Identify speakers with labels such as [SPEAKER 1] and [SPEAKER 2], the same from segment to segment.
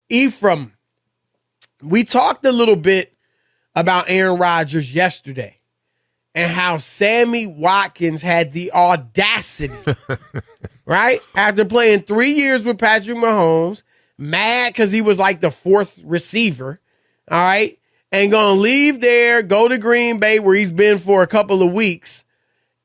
[SPEAKER 1] Ephraim, we talked a little bit about Aaron Rodgers yesterday and how Sammy Watkins had the audacity, right? After playing 3 years with Patrick Mahomes, mad because he was like the fourth receiver, all right? And going to leave there, go to Green Bay where he's been for a couple of weeks,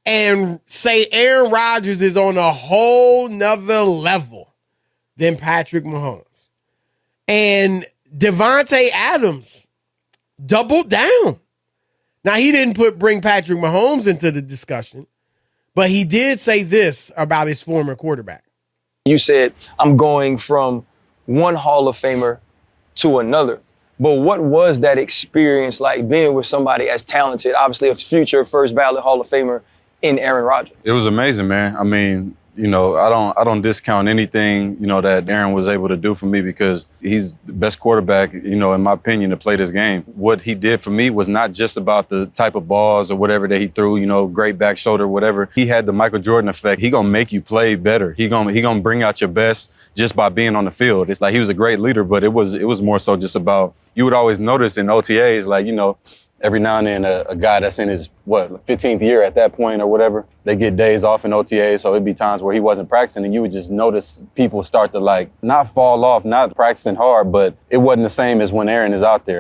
[SPEAKER 1] and say Aaron Rodgers is on a whole nother level than Patrick Mahomes. And Davante Adams doubled down. Now, he didn't bring Patrick Mahomes into the discussion, but he did say this about his former quarterback.
[SPEAKER 2] You said, I'm going from one Hall of Famer to another. But what was that experience like being with somebody as talented, obviously a future first ballot Hall of Famer in Aaron Rodgers?
[SPEAKER 3] It was amazing, man. I mean, I don't discount anything, that Aaron was able to do for me because he's the best quarterback, in my opinion, to play this game. What he did for me was not just about the type of balls or whatever that he threw, great back shoulder, whatever. He had the Michael Jordan effect. He gonna make you play better. He gonna bring out your best just by being on the field. It's like he was a great leader, but it was more so just about, you would always notice in OTAs, like, every now and then a guy that's in his, 15th year at that point or whatever, they get days off in OTA, so it'd be times where he wasn't practicing, and you would just notice people start to, not fall off, not practicing hard, but it wasn't the same as when Aaron is out there.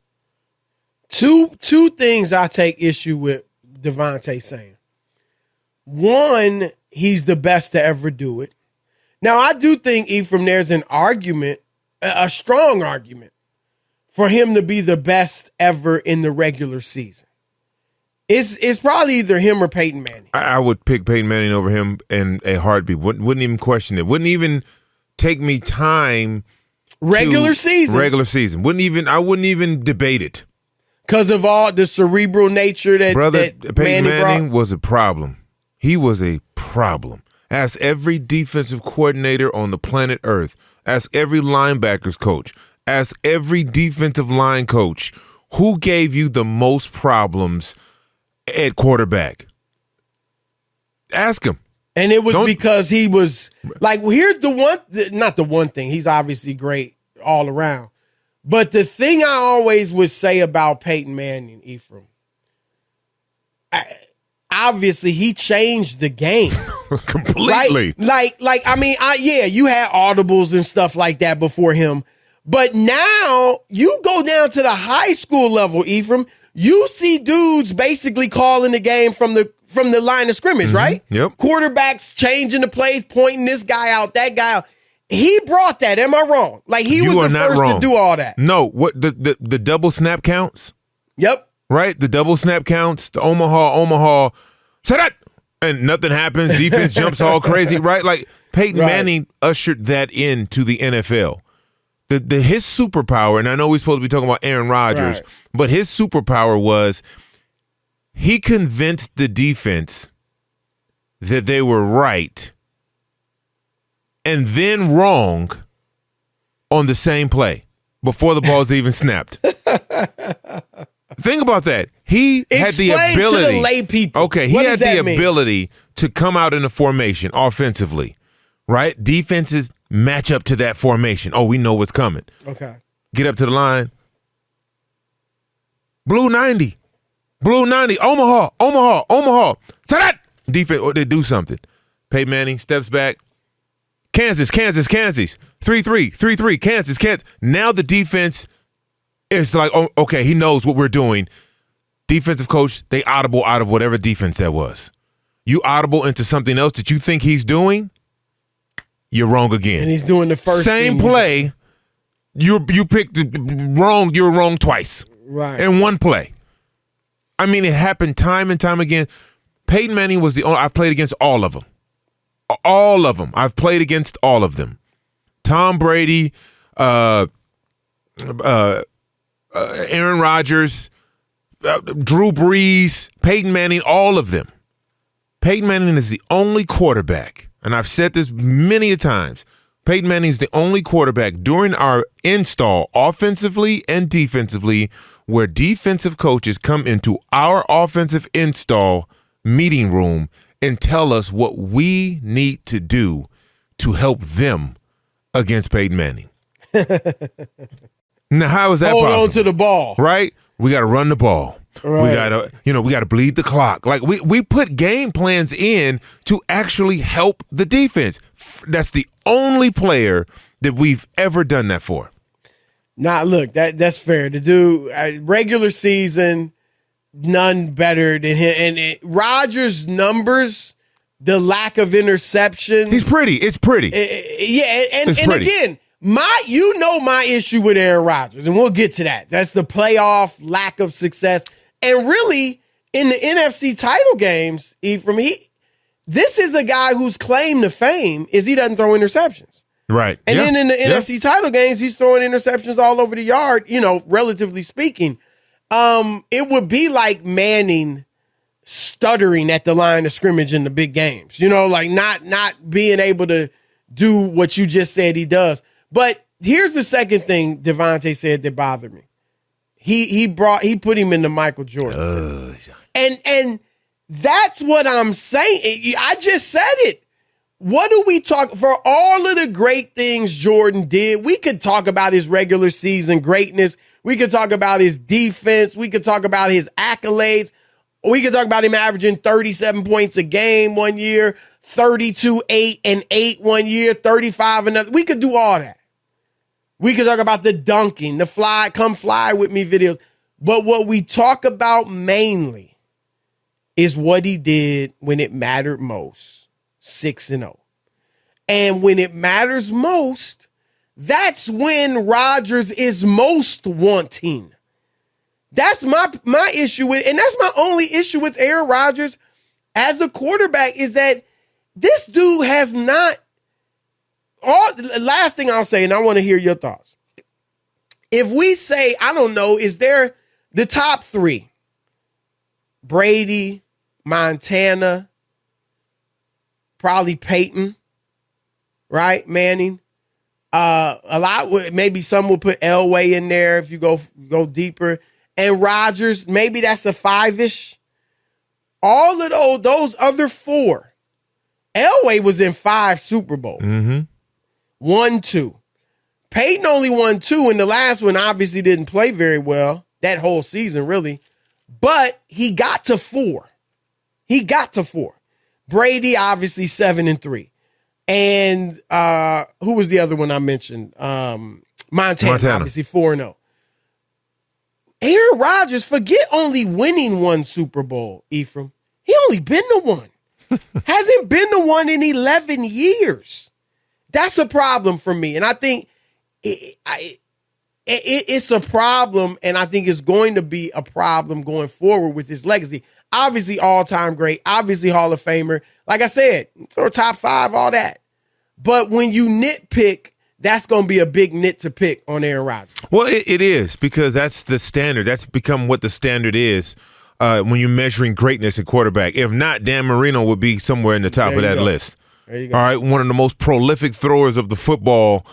[SPEAKER 1] Two things I take issue with Davante saying. One, he's the best to ever do it. Now, I do think, Ephraim, there's an argument, a strong argument, for him to be the best ever in the regular season. It's probably either him or Peyton Manning.
[SPEAKER 4] I would pick Peyton Manning over him in a heartbeat. Wouldn't even question it. Wouldn't even take me time.
[SPEAKER 1] Regular season.
[SPEAKER 4] I wouldn't even debate it.
[SPEAKER 1] Because of all the cerebral nature that
[SPEAKER 4] Peyton Manning
[SPEAKER 1] brought.
[SPEAKER 4] was a problem. He was a problem. Ask every defensive coordinator on the planet Earth. Ask every linebackers coach. Ask every defensive line coach, who gave you the most problems at quarterback? Ask him.
[SPEAKER 1] And it was because he was like, well, here's not the one thing. He's obviously great all around. But the thing I always would say about Peyton Manning, Ephraim, obviously he changed the game.
[SPEAKER 4] Completely.
[SPEAKER 1] Right? You had audibles and stuff like that before him. But now you go down to the high school level, Ephraim, you see dudes basically calling the game from the line of scrimmage, right?
[SPEAKER 4] Yep.
[SPEAKER 1] Quarterbacks changing the plays, pointing this guy out, that guy out. He brought that. Am I wrong? Like he was the first to do all that.
[SPEAKER 4] No, what the double snap counts?
[SPEAKER 1] Yep.
[SPEAKER 4] Right? The double snap counts, the Omaha, set it! And nothing happens. Defense jumps all crazy, right? Like Peyton Manning ushered that into the NFL. His superpower, and I know we're supposed to be talking about Aaron Rodgers, but his superpower was he convinced the defense that they were right and then wrong on the same play before the ball's even snapped. Think about that. He had the ability.
[SPEAKER 1] To the lay people.
[SPEAKER 4] Okay, he had the ability to come out in a formation offensively, right? Defenses match up to that formation. Oh, we know what's coming.
[SPEAKER 1] Okay.
[SPEAKER 4] Get up to the line. Blue 90. Omaha. Set that! Defense, or they do something. Peyton Manning steps back. Kansas. 3-3. Kansas. Now the defense is like, oh, okay, he knows what we're doing. Defensive coach, they audible out of whatever defense that was. You audible into something else that you think he's doing, you're wrong again.
[SPEAKER 1] And he's doing the first
[SPEAKER 4] same play. You picked wrong. You're wrong twice.
[SPEAKER 1] Right.
[SPEAKER 4] In one play. I mean, it happened time and time again. Peyton Manning was the only. I've played against all of them. All of them. I've played against all of them. Tom Brady, Aaron Rodgers, Drew Brees, Peyton Manning, all of them. Peyton Manning is the only quarterback, and I've said this many a times, Peyton Manning is the only quarterback during our install, offensively and defensively, where defensive coaches come into our offensive install meeting room and tell us what we need to do to help them against Peyton Manning. Now, how is that
[SPEAKER 1] Hold
[SPEAKER 4] possible?
[SPEAKER 1] on to the ball.
[SPEAKER 4] Right? We got to run the ball.
[SPEAKER 1] Right.
[SPEAKER 4] We got to bleed the clock. Like we put game plans in to actually help the defense. That's the only player that we've ever done that for.
[SPEAKER 1] Nah, look, that's fair. To do regular season, none better than him. And Rodgers' numbers, the lack of interceptions.
[SPEAKER 4] He's pretty. It's pretty.
[SPEAKER 1] And again, my issue with Aaron Rodgers, and we'll get to that. That's the playoff lack of success. And really, in the NFC title games, Ephraim, this is a guy whose claim to fame is he doesn't throw interceptions.
[SPEAKER 4] Right.
[SPEAKER 1] And then in the NFC title games, he's throwing interceptions all over the yard, relatively speaking. It would be like Manning stuttering at the line of scrimmage in the big games, like not being able to do what you just said he does. But here's the second thing Davante said that bothered me. He put him in the Michael Jordan sentence. And that's what I'm saying. I just said it. What do we talk for all of the great things Jordan did? We could talk about his regular season greatness. We could talk about his defense. We could talk about his accolades. We could talk about him averaging 37 points a game one year, 32, 8, and 8 one year, 35 another. We could do all that. We could talk about the dunking, the come fly with me videos. But what we talk about mainly is what he did when it mattered most, 6-0. And when it matters most, that's when Rodgers is most wanting. That's my issue with, and that's my only issue with Aaron Rodgers as a quarterback is that this dude has not. Last thing I'll say, and I want to hear your thoughts. If we say, I don't know, is there the top three? Brady, Montana, probably Peyton, right? Manning. Maybe some will put Elway in there if you go deeper. And Rodgers, maybe that's a 5-ish. All of those other four. Elway was in 5 Super Bowls.
[SPEAKER 4] Mm-hmm.
[SPEAKER 1] 1, 2. Peyton only won 2, and the last one obviously didn't play very well that whole season, really. But he got to 4. Brady, obviously 7 and 3. And who was the other one I mentioned? Montana. Obviously 4-0. Aaron Rodgers, forget only winning 1 Super Bowl, Ephraim. He only been to 1. Hasn't been to 1 in 11 years. That's a problem for me. And I think it's a problem, and I think it's going to be a problem going forward with his legacy. Obviously, all-time great. Obviously, Hall of Famer. Like I said, for top 5, all that. But when you nitpick, that's going to be a big nit to pick on Aaron Rodgers.
[SPEAKER 4] Well, it is, because that's the standard. That's become what the standard is when you're measuring greatness at quarterback. If not, Dan Marino would be somewhere in the top of that list.
[SPEAKER 1] There you go.
[SPEAKER 4] All right, one of the most prolific throwers of the football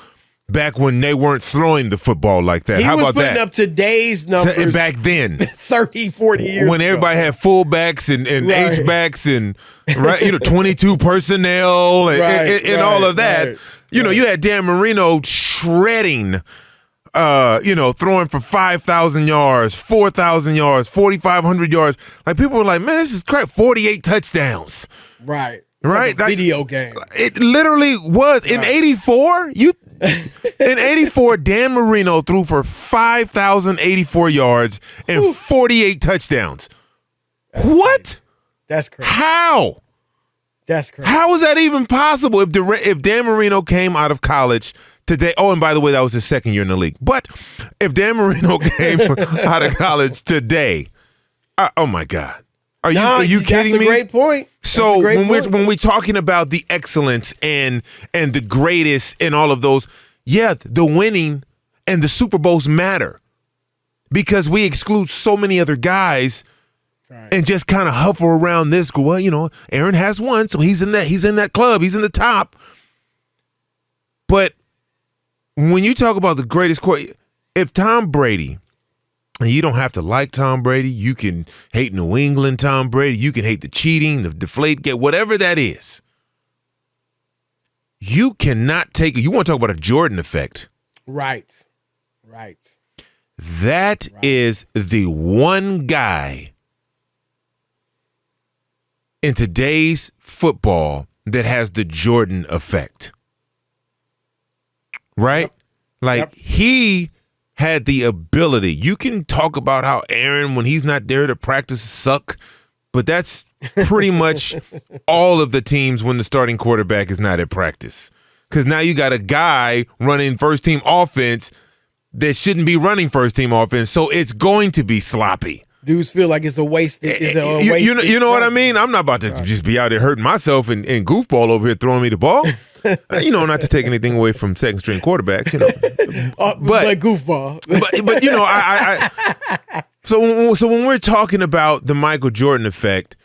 [SPEAKER 4] back when they weren't throwing the football like that. How about that?
[SPEAKER 1] He was putting up today's numbers
[SPEAKER 4] back then.
[SPEAKER 1] 30, 40 years
[SPEAKER 4] when
[SPEAKER 1] ago.
[SPEAKER 4] everybody had fullbacks and
[SPEAKER 1] Right.
[SPEAKER 4] H-backs and 22 personnel and all of that.
[SPEAKER 1] Right.
[SPEAKER 4] You had Dan Marino shredding, throwing for 5,000 yards, 4,000 yards, 4,500 yards. Like, people were like, man, this is crap. 48 touchdowns.
[SPEAKER 1] Right.
[SPEAKER 4] Right?
[SPEAKER 1] Like a video game.
[SPEAKER 4] It literally was. In 84, in 84, Dan Marino threw for 5,084 yards and 48 touchdowns. What?
[SPEAKER 1] That's crazy.
[SPEAKER 4] How?
[SPEAKER 1] That's crazy.
[SPEAKER 4] How is that even possible if Dan Marino came out of college today? Oh, and by the way, that was his second year in the league. But if Dan Marino came out of college today, oh my God. Are you kidding me?
[SPEAKER 1] That's a great point.
[SPEAKER 4] So when we're talking about the excellence and the greatest and all of those, yeah, the winning and the Super Bowls matter because we exclude so many other guys and just kind of hover around this. Go, well, Aaron has 1, so he's in that club, he's in the top. But when you talk about the greatest if Tom Brady. And you don't have to like Tom Brady. You can hate New England Tom Brady. You can hate the cheating, the deflate gate, whatever that is. You cannot take it. You want to talk about a Jordan effect.
[SPEAKER 1] Right.
[SPEAKER 4] That is the one guy in today's football that has the Jordan effect. Right?
[SPEAKER 1] Yep.
[SPEAKER 4] Like, he had the ability. You can talk about how Aaron, when he's not there to practice, suck, but that's pretty much all of the teams when the starting quarterback is not at practice. Because now you got a guy running first-team offense that shouldn't be running first-team offense, so it's going to be sloppy.
[SPEAKER 1] Dudes feel like it's a waste.
[SPEAKER 4] You know what I mean? I'm not about to just be out there hurting myself and goofball over here throwing me the ball. Not to take anything away from second-string quarterbacks,
[SPEAKER 1] but goofball.
[SPEAKER 4] but So when we're talking about the Michael Jordan effect,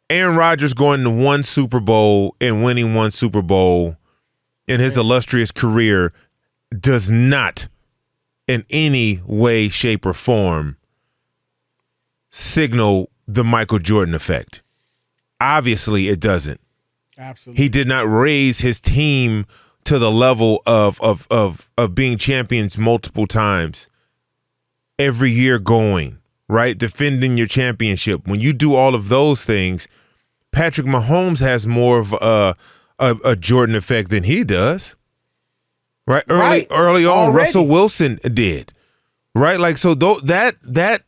[SPEAKER 4] Aaron Rodgers going to one Super Bowl and winning one Super Bowl in his illustrious career does not in any way, shape, or form signal the Michael Jordan effect. Obviously, it doesn't.
[SPEAKER 1] Absolutely.
[SPEAKER 4] He did not raise his team to the level of being champions multiple times. Every year going, right? Defending your championship. When you do all of those things, Patrick Mahomes has more of a Jordan effect than he does. Right? Early on,
[SPEAKER 1] Already.
[SPEAKER 4] Russell Wilson did. Right? Like, so that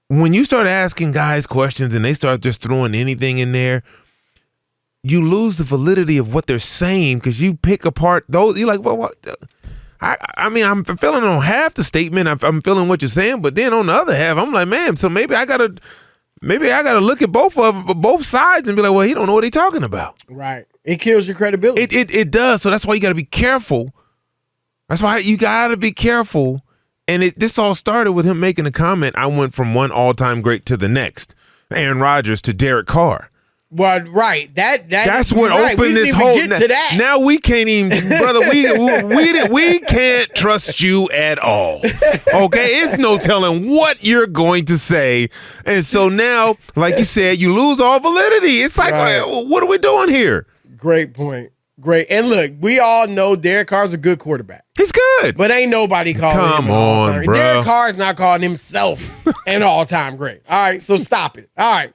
[SPEAKER 4] when you start asking guys questions and they start just throwing anything in there, you lose the validity of what they're saying because you pick apart those. You're like, well, what? I mean, I'm feeling on half the statement. I'm feeling what you're saying, but then on the other half, I'm like, man, so maybe I gotta look at both sides and be like, well, he don't know what he's talking about.
[SPEAKER 1] Right. It kills your credibility.
[SPEAKER 4] It does. So that's why you got to be careful. That's why you got to be careful. And this all started with him making a comment. I went from one all-time great to the next, Aaron Rodgers to Derek Carr.
[SPEAKER 1] Well, right.
[SPEAKER 4] That's what opened this whole.
[SPEAKER 1] Get to that.
[SPEAKER 4] Now we can't even, brother. We can't trust you at all. Okay, it's no telling what you're going to say, and so now, like you said, you lose all validity. It's like, what are we doing here?
[SPEAKER 1] Great point. Great. And look, we all know Derek Carr's a good quarterback.
[SPEAKER 4] He's good,
[SPEAKER 1] But ain't nobody calling him an all-time.
[SPEAKER 4] Bro.
[SPEAKER 1] Derek Carr's not calling himself an all-time great. All right, so stop it. All right.